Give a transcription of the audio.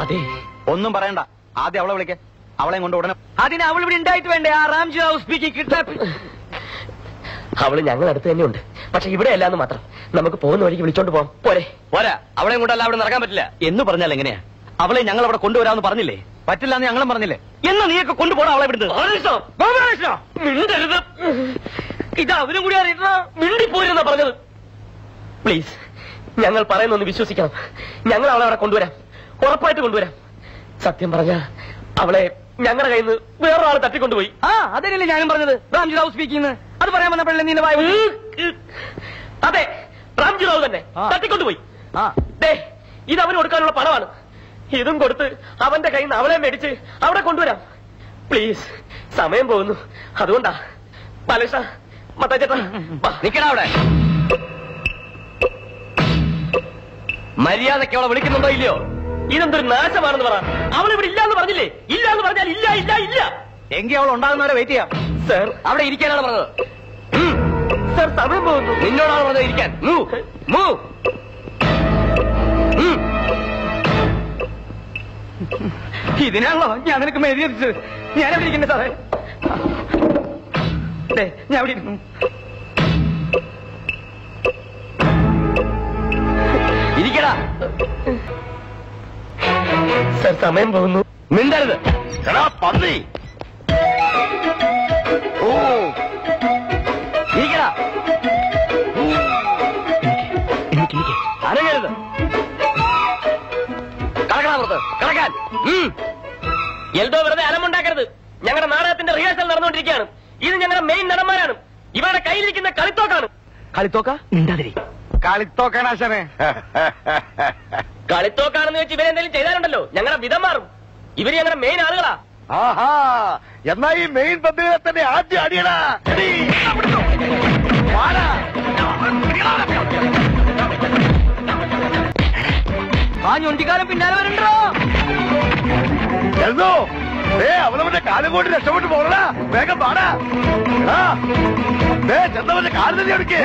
അതെ, ഒന്നും പറയണ്ട. ആദ്യം അവളെ വിളിക്ക. അവളെ കൊണ്ട് ഉടനെ. അതിന് അവൾ ഇവിടെ ഉണ്ടായിട്ട് വേണ്ടേ? ആ റാംജി റാവു സ്പീക്കിംഗ് കിഡ്നാപ്പ്. അവള് ഞങ്ങളുടെ അടുത്ത് തന്നെ ഉണ്ട്. പക്ഷെ ഇവിടെ അല്ലാന്ന് മാത്രം. നമുക്ക് പോകുന്ന വഴിക്ക് വിളിച്ചോണ്ട് പോവാം. പോരെ? പോരാ. അവളെ കൊണ്ടല്ല അവിടെ നടക്കാൻ പറ്റില്ല. എന്ന് പറഞ്ഞാൽ എങ്ങനെയാ? അവളെ ഞങ്ങൾ അവിടെ കൊണ്ടുവരാമെന്ന് പറഞ്ഞില്ലേ? പറ്റില്ല എന്ന് ഞങ്ങളും പറഞ്ഞില്ലേ? എന്നാ നീയൊക്കെ കൊണ്ടുപോടാ അവളെ ഇവിടുന്ന്. മിണ്ടരുത്. ഇത് അവരും കൂടി അറിയിട്ടാ മിണ്ടിപ്പോയിരുന്നാ പറഞ്ഞത്. പ്ലീസ്, ഞങ്ങൾ പറയുന്നൊന്ന് വിശ്വസിക്കണം. ഞങ്ങൾ അവളെ അവിടെ കൊണ്ടുവരാം. ഉറപ്പായിട്ട് കൊണ്ടുവരാം. സത്യം പറഞ്ഞ അവളെ ഞങ്ങളുടെ കയ്യിൽ നിന്ന് വേറൊരാൾ തട്ടിക്കൊണ്ടുപോയി. അതന്നെയല്ലേ ഞാനും പറഞ്ഞത്. റാംജി റാവു സ്പീക്കിംഗ്. അത് പറയാൻ വന്നപ്പോഴല്ലേ നീ വായ. അതെ, റാംജി റാവു തന്നെ തട്ടിക്കൊണ്ടുപോയി. ഇത് അവന് കൊടുക്കാനുള്ള പണമാണ്. ഇതും കൊടുത്ത് അവന്റെ കയ്യിൽ നിന്ന് അവളെ മേടിച്ച് അവിടെ കൊണ്ടുവരാം. പ്ലീസ്, സമയം പോകുന്നു. അതുകൊണ്ടാ. ബാലകൃഷ്ണ, മത്തായിച്ചേട്ടാ, നിക്കണ അവിടെ. മര്യാദയ്ക്ക് അവളെ വിളിക്കുന്നുണ്ടോ ഇല്ലയോ? ഇതെന്തൊരു നാശമാണെന്ന് പറ. അവളിവിടെ ഇല്ലാന്ന് പറഞ്ഞില്ലേ? ഇല്ലാന്ന് പറഞ്ഞാൽ ഇല്ല ഇല്ല ഇല്ല. എങ്കിൽ അവൾ ഉണ്ടാകുന്നവരെ വെയിറ്റ് ചെയ്യാം. സർ, അവിടെ ഇരിക്കാനാണ് പറഞ്ഞത്. സർ, സമയം പോകുന്നു. നിന്നോടാണ് പറഞ്ഞത് ഇരിക്കാൻ. ഇതിനാണല്ലോ ഞാൻ നിനക്ക് മെഴുതിയത്. ഞാൻ എവിടെ ഇരിക്കണ്ടേ സാറേ? ഞാൻ എവിടെ ഇരിക്കുന്നു? ഇരിക്കടാ. സർ, സമയം പോകുന്നു. മിണ്ടരുത്. പന്നി. ഓ, ഇരിക്കടാ. അനങ്ങരുത്. കടക്കണ പുറത്ത്. കടക്കാൻ. എൽദോ, വെറുതെ അലമുണ്ടാക്കരുത്. ഞങ്ങളുടെ നാടകത്തിന്റെ റിഹേഴ്സൽ നടന്നുകൊണ്ടിരിക്കുകയാണ്. ഇത് ഞങ്ങളുടെ മെയിൻ നടന്മാരാണ്. ഇവരുടെ കയ്യിലിരിക്കുന്ന കളിത്തോക്കാണ്. കളിത്തോക്ക? മിണ്ടാതിരി. കളിത്തോക്കാണാശനെ. കളിത്തോക്കാണെന്ന് വെച്ച് ഇവരെന്തെങ്കിലും ചെയ്താലുണ്ടല്ലോ ഞങ്ങളുടെ വിധം മാറും. ഇവര് ഞങ്ങളുടെ മെയിൻ ആളുകളാ. ആഹാ, എന്നാ ഈ മെയിൻ പന്തിനെ തന്നെ ആദ്യം അടിയടാ. ആ ഞൊണ്ടിക്കാലം പിന്നാലെ വരണ്ടോ? എന്തോ അവളവന്റെ കാലം കൊണ്ട് രക്ഷപ്പെട്ടു പോകണ. വേഗം പാടാ. ചെന്നവന്റെ കാലം തന്നെ എടുക്കേ.